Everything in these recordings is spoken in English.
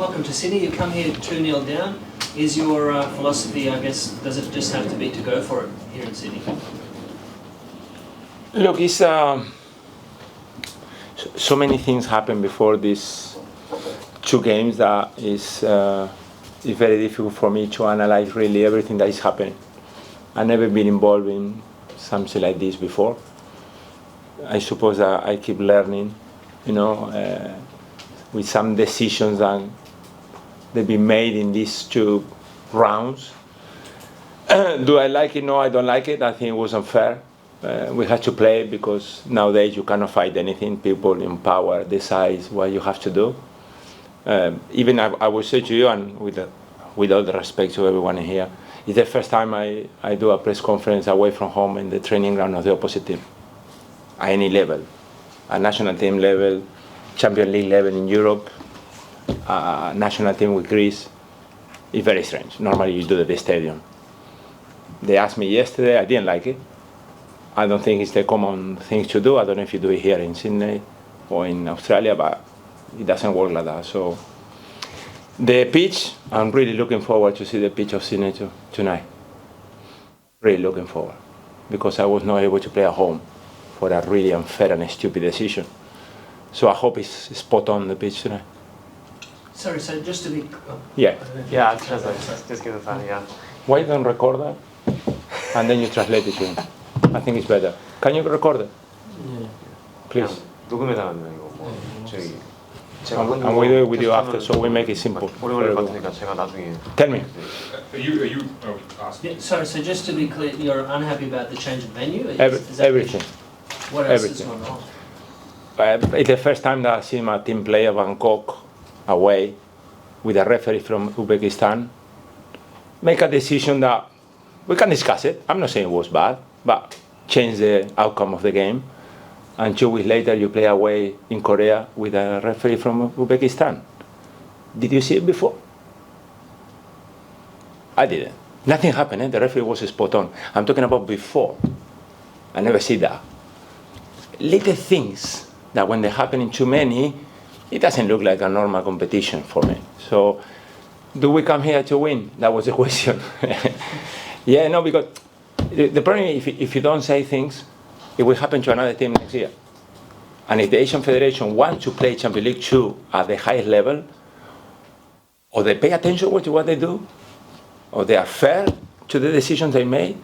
welcome to Sydney. You come here 2-0 down. Is your philosophy, I guess, does it just have to be to go for it here in Sydney? Look, it's so many things happen before these two games that it's very difficult for me to analyze really everything that is happening. I've never been involved in something like this before. I suppose I keep learning, with some decisions that they've been made in these two rounds. Do I like it? No, I don't like it. I think it was unfair. We had to play because nowadays you cannot fight anything. People in power decide what you have to do. Even I will say to you, and with all the respect to everyone here, it's the first time I do a press conference away from home in the training ground of the opposite team, at any level, at national team level, Champions League level in Europe, national team with Greece. It's very strange. Normally you do it at the stadium. They asked me yesterday, I didn't like it. I don't think it's the common thing to do. I don't know if you do it here in Sydney or in Australia, but it doesn't work like that. So the pitch, I'm really looking forward to see the pitch of Sydney tonight. Really looking forward, because I was not able to play at home for a really unfair and stupid decision. So I hope it's spot on the pitch tonight. Sorry, so just to be... Yeah. Yeah, I'll translate. Just give it time, yeah. Why you don't record that? And then you translate it to him. I think it's better. Can you record it? Yeah. Please. 녹음해달라면 이거 뭐 저희 제가 And we do it with you after, so we make it simple. 오래 걸릴 것 같으니까 제가 나중에. Tell me. Are you asking? Yeah, sorry, so just to be clear, you're unhappy about the change of venue? Is that Everything. What else everything. has gone wrong? It's the first time that I see my team play at Bangkok away with a referee from Uzbekistan. Make a decision that we can discuss it. I'm not saying it was bad, but change the outcome of the game. And 2 weeks later, you play away in Korea with a referee from Uzbekistan. Did you see it before? I didn't. Nothing happened. The referee was spot on. I'm talking about before. I never see that. Little things that when they happen in too many, it doesn't look like a normal competition for me. So, do we come here to win? That was the question. Yeah, no, because the problem is if you don't say things, it will happen to another team next year. And if the Asian Federation wants to play Champions League 2 at the highest level, or they pay attention to what they do, or they are fair to the decisions they made,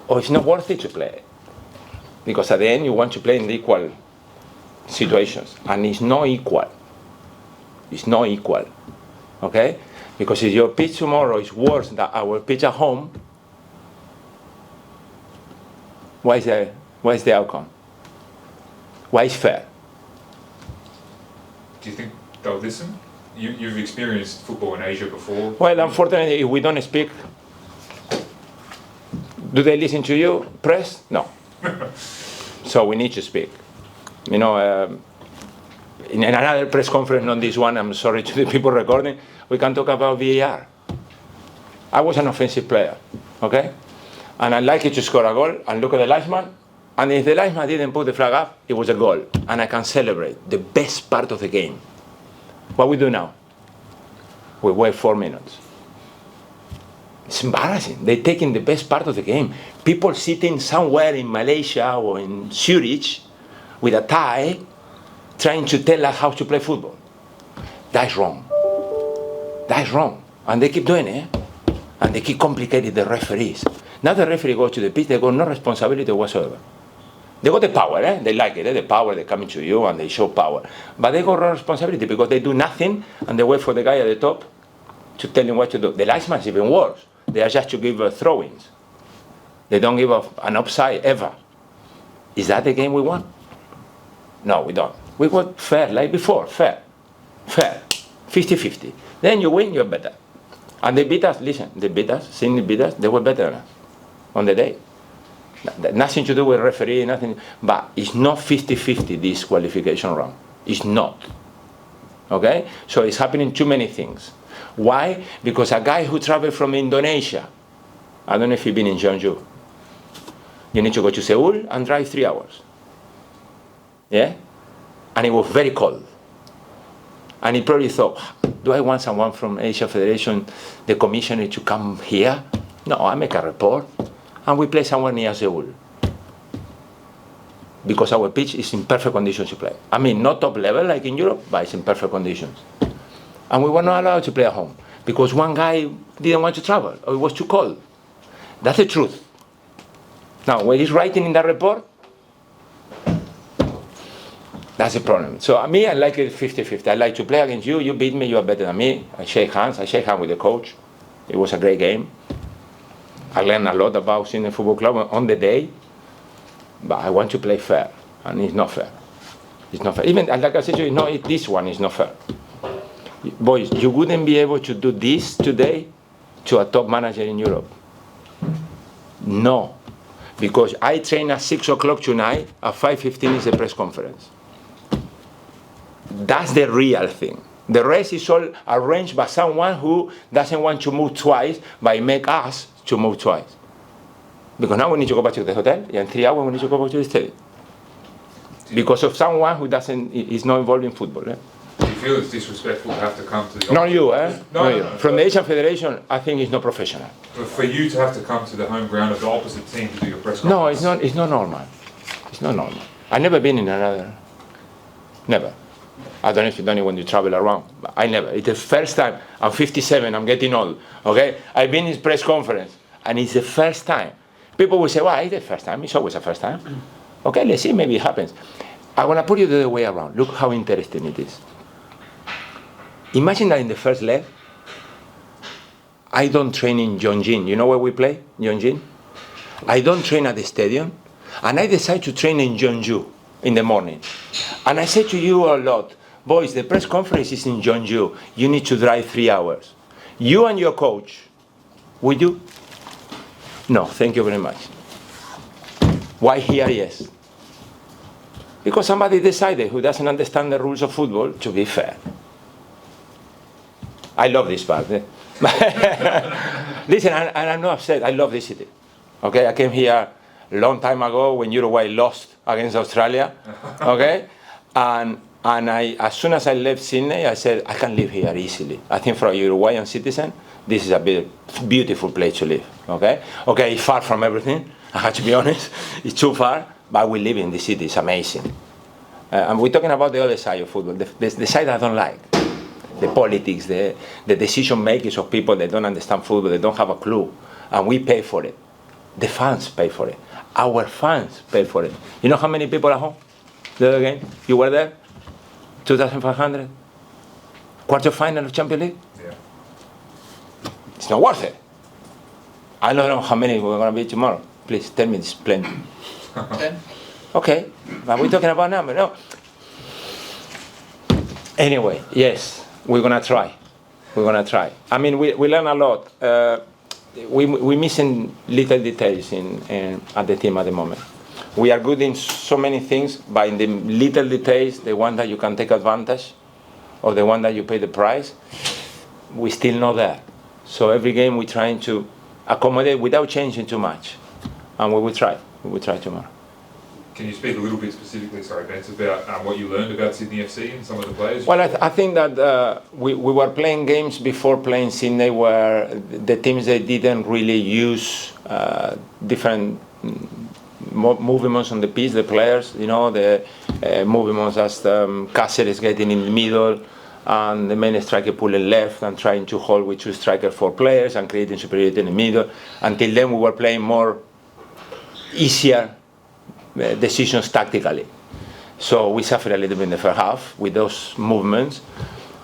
or it's not worth it to play. Because at the end, you want to play in the equal situations. And it's not equal. It's not equal. Okay? Because if your pitch tomorrow is worse than our pitch at home, what is the outcome? Why is fair? Do you think they'll listen? You've experienced football in Asia before. Well, unfortunately, if we don't speak, do they listen to you? Press? No. So we need to speak. In another press conference, not this one, I'm sorry to the people recording, we can talk about VAR. I was an offensive player, okay? And I like it to score a goal and look at the linesman. And if the linesman didn't put the flag up, it was a goal. And I can celebrate the best part of the game. What we do now? We wait 4 minutes. It's embarrassing. They're taking the best part of the game. People sitting somewhere in Malaysia or in Zurich with a tie trying to tell us how to play football. That's wrong. That's wrong. And they keep doing it. And they keep complicating the referees. Now the referee goes to the pitch, they got no responsibility whatsoever. They got the power, they like it, the power, they come to you and they show power. But they got no responsibility because they do nothing and they wait for the guy at the top to tell him what to do. The linesman is even worse. They are just to give throw-ins. They don't give an offside ever. Is that the game we want? No, we don't. We want fair, like before, fair. 50-50. Then you win, you're better. And they beat us, listen, they beat us, Sydney beat us, they were better than us on the day. Nothing to do with referee, nothing. But it's not 50-50 this qualification round. It's not. Okay? So it's happening too many things. Why? Because a guy who traveled from Indonesia, I don't know if you've been in Jeonbuk. You need to go to Seoul and drive 3 hours. Yeah? And it was very cold. And he probably thought, Do I want someone from Asia Federation, the commissioner, to come here? No, I make a report, and we play somewhere near Seoul. Because our pitch is in perfect conditions to play. I mean, not top level like in Europe, but it's in perfect conditions. And we were not allowed to play at home, because one guy didn't want to travel, or it was too cold. That's the truth. Now, when he's writing in that report, that's the problem. So me, I like it 50-50. I like to play against you. You beat me, you are better than me. I shake hands. I shake hands with the coach. It was a great game. I learned a lot about Sydney Football Club on the day. But I want to play fair, and it's not fair. It's not fair. Even, like I said to you, no, this one is not fair. Boys, you wouldn't be able to do this today to a top manager in Europe. No. Because I train at 6 o'clock tonight, at 5:15 is a press conference. That's the real thing. The rest is all arranged by someone who doesn't want to move twice, but make us to move twice. Because now we need to go back to the hotel, and in 3 hours we need to go back to the stadium. Because of someone who is not involved in football. Eh? Do you feel it's disrespectful to have to come to the Not you, eh? No, not no, you. no. From the Asian Federation, I think it's not professional. But for you to have to come to the home ground of the opposite team to do your press No, conference? it's not normal. It's not normal. I've never been in another. Never. I don't know if you don't when you travel around. But I never. It's the first time. I'm 57. I'm getting old. Okay? I've been in press conference, and it's the first time. People will say, "Well, it's the first time. It's always the first time." Okay, let's see. Maybe it happens. I want to put it the other way around. Look how interesting it is. Imagine that in the first leg, I don't train in Jeonjin. You know where we play? Jeonjin. I don't train at the stadium, and I decide to train in Jeonju in the morning. And I say to you a lot, boys, the press conference is in Jeonju. You need to drive 3 hours. You and your coach, will you? No, thank you very much. Why here, yes? Because somebody decided who doesn't understand the rules of football to be fair. I love this part. Eh? Listen, and I'm not upset. I love this city. Okay, I came here a long time ago when Uruguay lost against Australia. Okay, and I, as soon as I left Sydney, I said I can live here easily. I think for a Uruguayan citizen, this is a beautiful place to live. Okay, it's far from everything. I have to be honest, it's too far, but we live in the city. It's amazing. And we're talking about the other side of football, the side I don't like. The politics, the decision makers of people that don't understand football, they don't have a clue, and we pay for it. The fans pay for it. Our fans pay for it. You know how many people at home? The other game, you were there? 2,500? Quarter-final of Champions League? Yeah. It's not worth it. I don't know how many we're going to be tomorrow. Please tell me this plenty. 10? Okay, but we're talking about number, no? Anyway, yes, we're going to try. We're going to try. I mean, we learn a lot. We're missing little details at the team at the moment. We are good in so many things, but in the little details, the one that you can take advantage, or the one that you pay the price, we're still not there. So every game we're trying to accommodate without changing too much. And we will try. We will try tomorrow. Can you speak a little bit specifically, sorry, Vince, about what you learned about Sydney FC and some of the players? Well, I think that we were playing games before playing Sydney where the teams they didn't really use different movements on the pitch, the players, you know, the movements as Cáceres getting in the middle and the main striker pulling left and trying to hold with two strikers, 4 players and creating superiority in the middle. Until then we were playing more easier decisions tactically. So we suffered a little bit in the first half with those movements,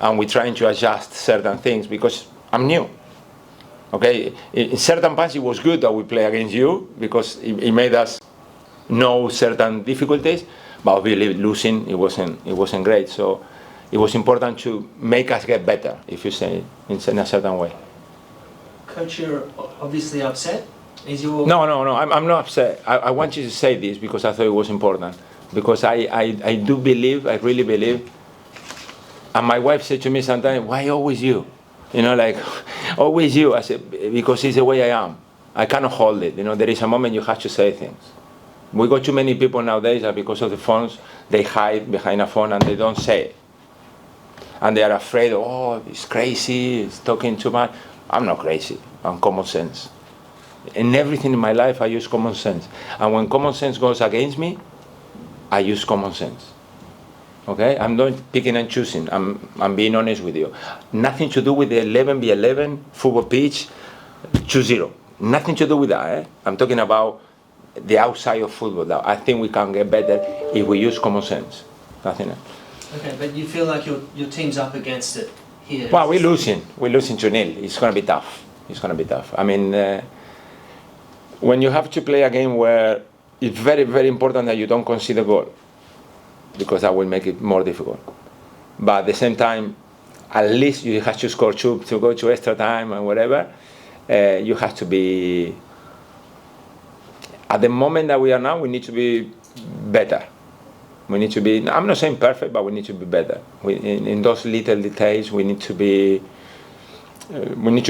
and we're trying to adjust certain things because I'm new. Okay, in certain parts it was good that we play against you because it made us know certain difficulties, but obviously losing it wasn't great. So it was important to make us get better, if you say in a certain way. Coach, you're obviously upset. Is your No, I'm not upset. I want you to say this because I thought it was important. Because I do believe, I really believe, and my wife said to me sometimes, why always you? You know, like, always you. I said, because it's the way I am. I cannot hold it. You know, there is a moment you have to say things. We got too many people nowadays that because of the phones, they hide behind a phone and they don't say it. and they are afraid, oh, he's crazy, he's talking too much. I'm not crazy, I'm common sense. In everything in my life, I use common sense. And when common sense goes against me, I use common sense. Okay? I'm not picking and choosing. I'm being honest with you. Nothing to do with the 11v11 football pitch, 2-0. Nothing to do with that. Eh? I'm talking about the outside of football. That I think we can get better if we use common sense. Nothing else. Okay, but you feel like your team's up against it here? Well, we're losing 2-0. It's going to be tough. It's going to be tough. I mean, when you have to play a game where it's very, very important that you don't concede a goal, because that will make it more difficult. But at the same time, at least you have to score two to go to extra time and whatever. You have to be, at the moment that we are now, we need to be better. We need to be, I'm not saying perfect, but we need to be better. In those little details, we need to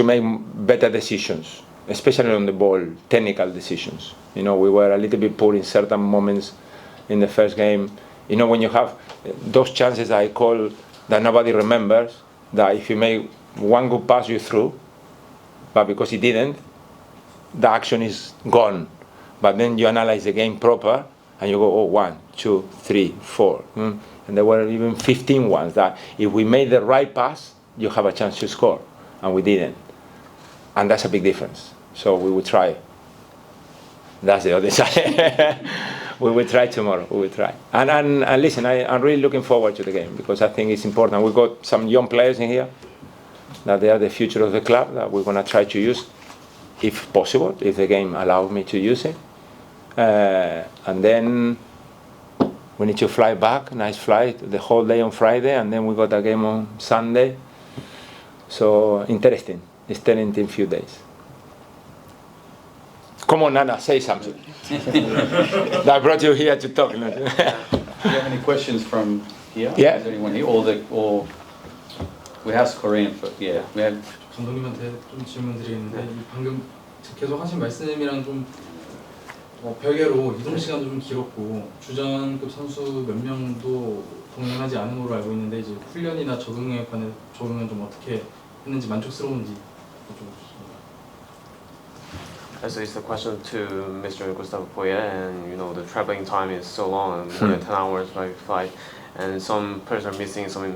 make better decisions, especially on the ball, technical decisions. You know, we were a little bit poor in certain moments in the first game. You know, when you have those chances I call that nobody remembers, that if you make one good pass, you're through, but because he didn't, the action is gone. But then you analyze the game proper, and you go, oh, 1, 2, 3, 4. And there were even 15 ones that if we made the right pass, you have a chance to score, and we didn't. And that's a big difference. So we will try. That's the other side. We will try tomorrow. We will try. And listen, I'm really looking forward to the game because I think it's important. We've got some young players in here that they are the future of the club that we're going to try to use, if possible, if the game allows me to use it. And then we need to fly back, nice flight, the whole day on Friday, and then we got a game on Sunday. So interesting. It's turning in a few days. Come on, Nana, say something. I brought you here to talk. Do you have any questions from here? Yeah. Is there anyone here? Or we have Korean, but yeah, we have. 감독님한테 좀 질문 드리는데 방금 계속 하신 말씀이랑 좀 별개로 이동 시간도 좀 길었고 주전급 선수 몇 명도 동행하지 않은 걸로 알고 있는데 이제 훈련이나 적응은 좀 어떻게 했는지 만족스러운지 여쭤보겠습니다. So it's a question to Mr. Gus Poyet, and you know the traveling time is so long, more than 10 hours by flight, and some players are missing, some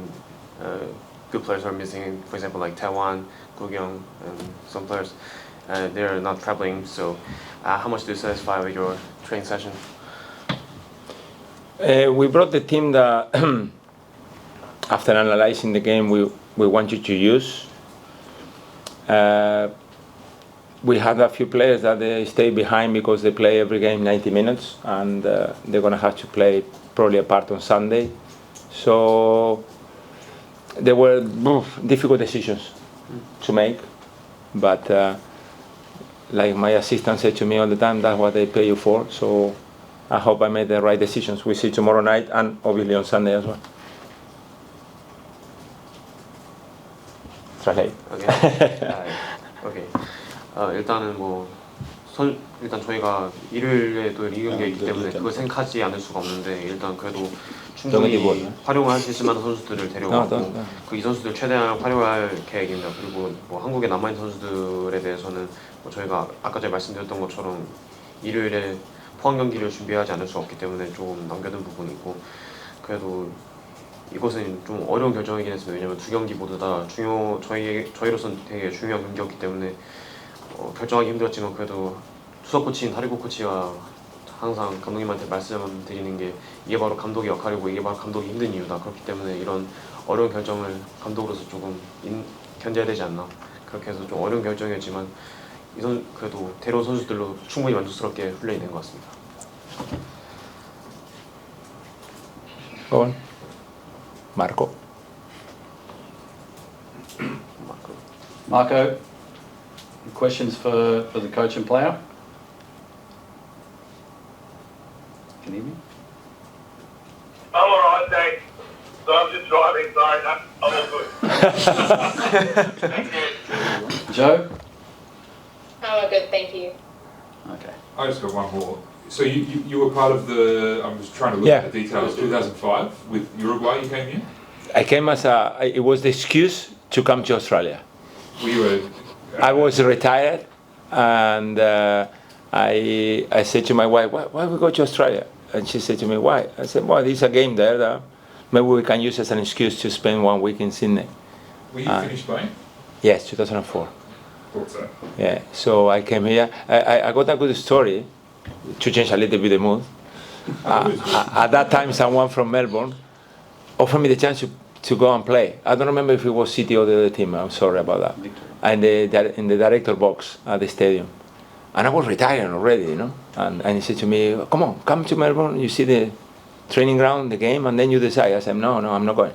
good players are missing, for example like Taiwan, Gugyong, and some players they're not traveling. So how much do you satisfy with your training session? We brought the team that after analyzing the game we wanted to use. We had a few players that they stay behind because they play every game 90 minutes and they're going to have to play probably a part on Sunday. So there were difficult decisions to make, but like my assistant said to me all the time, that's what they pay you for. So I hope I made the right decisions. We see tomorrow night and obviously on Sunday as well. Translate. Okay. Okay. 일단은 일단 저희가 일요일에 또 리그 경기가 있기 때문에 그걸 생각하지 않을 수가 없는데 일단 그래도 충분히 활용할 수 있을 만한 선수들을 데려가고 이 선수들 최대한 활용할 계획입니다. 그리고 한국에 남아있는 선수들에 대해서는 저희가 아까 전에 말씀드렸던 것처럼 일요일에 포항 경기를 준비하지 않을 수 없기 때문에 조금 남겨둔 부분이 있고 그래도 이것은 좀 어려운 결정이긴 했습니다. 왜냐면 두 경기 모두 다 저희로서는 되게 중요한 경기였기 때문에 결정하기 힘들었지만 그래도 수석 코치인 다리고 코치가 항상 감독님한테 말씀드리는 게 이게 바로 감독의 역할이고 이게 바로 감독이 힘든 이유다. 그렇기 때문에 이런 어려운 결정을 감독으로서 조금 견뎌야 되지 않나. 그렇게 해서 좀 어려운 결정이었지만 그래도 데려온 선수들로 충분히 만족스럽게 훈련이 된 것 같습니다. Go on. Marco. Marco, questions for the coach and player? Can you hear me? I'm alright, thanks. So I'm just driving, sorry, no, I'm all good. Thank you. Joe? Oh, good, thank you. Okay. I just got one more. So you were part of the, I'm just trying to look at the details, 2005 with Uruguay you came here? I came as it was the excuse to come to Australia. We were. I was retired, and I said to my wife, why we go to Australia? And she said to me, why? I said, well, there's a game there that maybe we can use as an excuse to spend 1 week in Sydney. Were you finished playing? Yes, 2004. Thought so. Yeah, so I came here. I got a good story to change a little bit the mood. At that time, someone from Melbourne offered me the chance to go and play. I don't remember if it was City or the other team. I'm sorry about that. And in the director box at the stadium. And I was retiring already, you know. And he said to me, come to Melbourne. You see the training ground, the game, and then you decide. I said, no, I'm not going.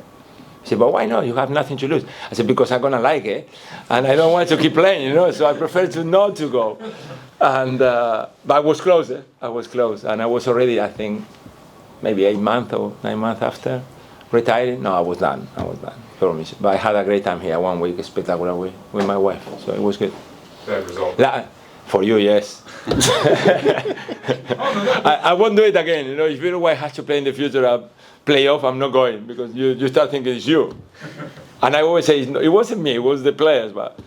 He said, but why not? You have nothing to lose. I said, because I'm going to like it, and I don't want to keep playing, you know, so I prefer to not to go. And but I was close, and I was already, I think, maybe 8 months or 9 months after retiring. No, I was done, promise. But I had a great time here, 1 week, spectacular week with my wife, so it was good. Bad result. For you, yes. I won't do it again, you know, if Uruguay has to play in the future, playoff, I'm not going, because you start thinking it's you. And I always say, it wasn't me, it was the players, but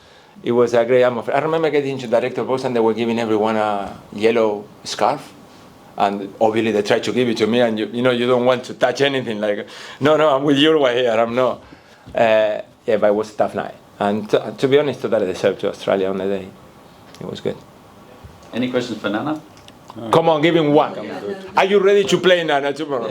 it was a great atmosphere. I remember getting into the director box and they were giving everyone a yellow scarf. And obviously they tried to give it to me, and you know, you don't want to touch anything, like, no, I'm with Uruguay here, I'm not. Yeah, but it was a tough night. And to be honest, totally deserved to Australia on the day. It was good. Any questions for Nana? Come on, give him one. Are you ready to play, Nana, tomorrow?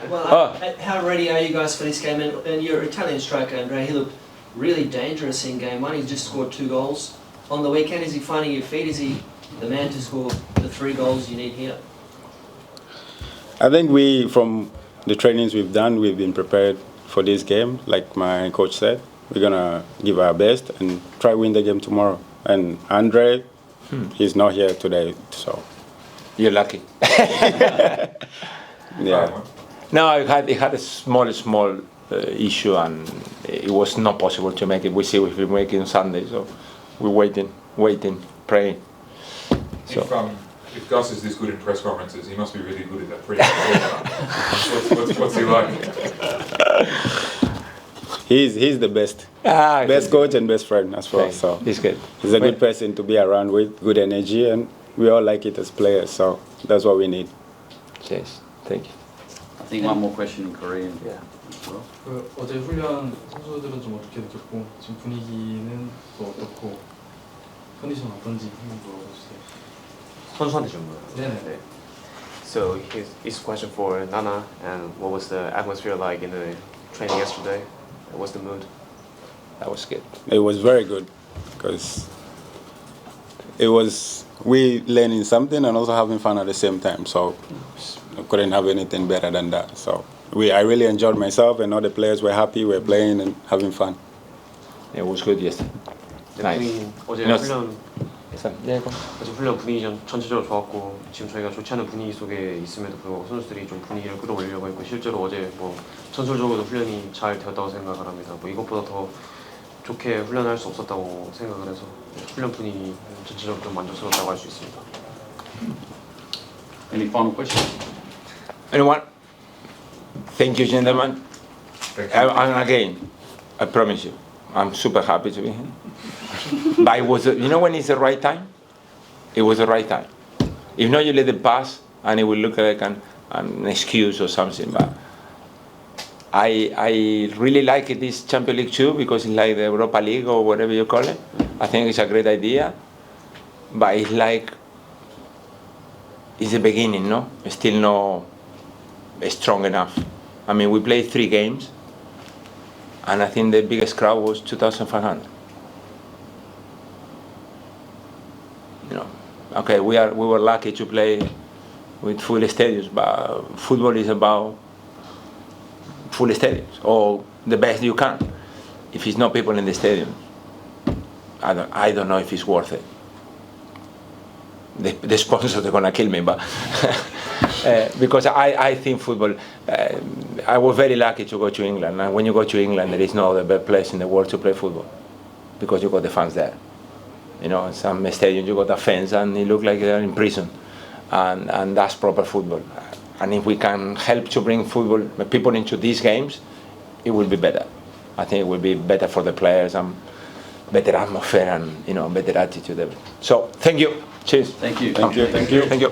Well, how ready are you guys for this game? And your Italian striker, Andrea, he looked really dangerous in game one. He just scored 2 goals. On the weekend, is he finding your feet? Is he the man to score the 3 goals you need here? I think from the trainings we've done, we've been prepared for this game. Like my coach said, we're going to give our best and try win the game tomorrow. And Andre, he's not here today, so. You're lucky. Yeah. No, it had a small issue, and it was not possible to make it. We see if we make it on Sunday, so we're waiting, praying. So. If Gus is this good in press conferences, he must be really good at that pre. What's he like? He's the best. Best coach and best friend as well. So he's good. He's a good person to be around with, good energy, and we all like it as players. So that's what we need. Yes, thank you. I think one more question in Korean. Yeah. as well. 어제 훈련 선수들은 좀 어떻게 느꼈고 지금 분위기는 또 어떻고 컨디션 어떤지 한번 물어보세요. 선수한테 질문을. 네네. So his question for Nana, and what was the atmosphere like in the training yesterday? What was the mood? That was good. It was very good because it was we learning something and also having fun at the same time. So I couldn't have anything better than that. So I really enjoyed myself, and all the players were happy. We're playing and having fun. It was good yesterday. Nice. 어제 No, 훈련 yeah, 어제 훈련 분위기 전체적으로 좋았고, 지금 저희가 좋지 않은 분위기 속에 있음에도 불구하고 선수들이 좀 분위기를 끌어올리려고 했고, 실제로 어제 뭐 전술적으로도 훈련이 잘 되었다고 생각을 합니다. 뭐 이것보다 더 좋게 훈련할 수 없었다고 생각을 해서 훈련 분위기 전체적으로 좀 만족스럽다고 할 수 있습니다. Any final questions? Anyone? Thank you, gentlemen. Thank you. And again, I promise you, I'm super happy to be here. But it was, you know when it's the right time? It was the right time. If not, you let it pass and it will look like an excuse or something. But I really like this Champions League too, because it's like the Europa League or whatever you call it. I think it's a great idea. But it's like, it's the beginning, no? It's still not strong enough. I mean, we played 3 games, and I think the biggest crowd was 2,500. You know, okay, we were lucky to play with full stadiums, but football is about full stadiums, or the best you can. If it's not people in the stadium, I don't know if it's worth it. The sponsors are gonna kill me, but because I think football. I was very lucky to go to England, and when you go to England, there is no other better place in the world to play football, because you got the fans there. You know, in some stadiums you got the fans, and it look like they're in prison, and that's proper football. And if we can help to bring football people into these games, it will be better. I think it will be better for the players and better atmosphere and better attitude. So thank you. Cheers. Thank you. Thank you. Thank you.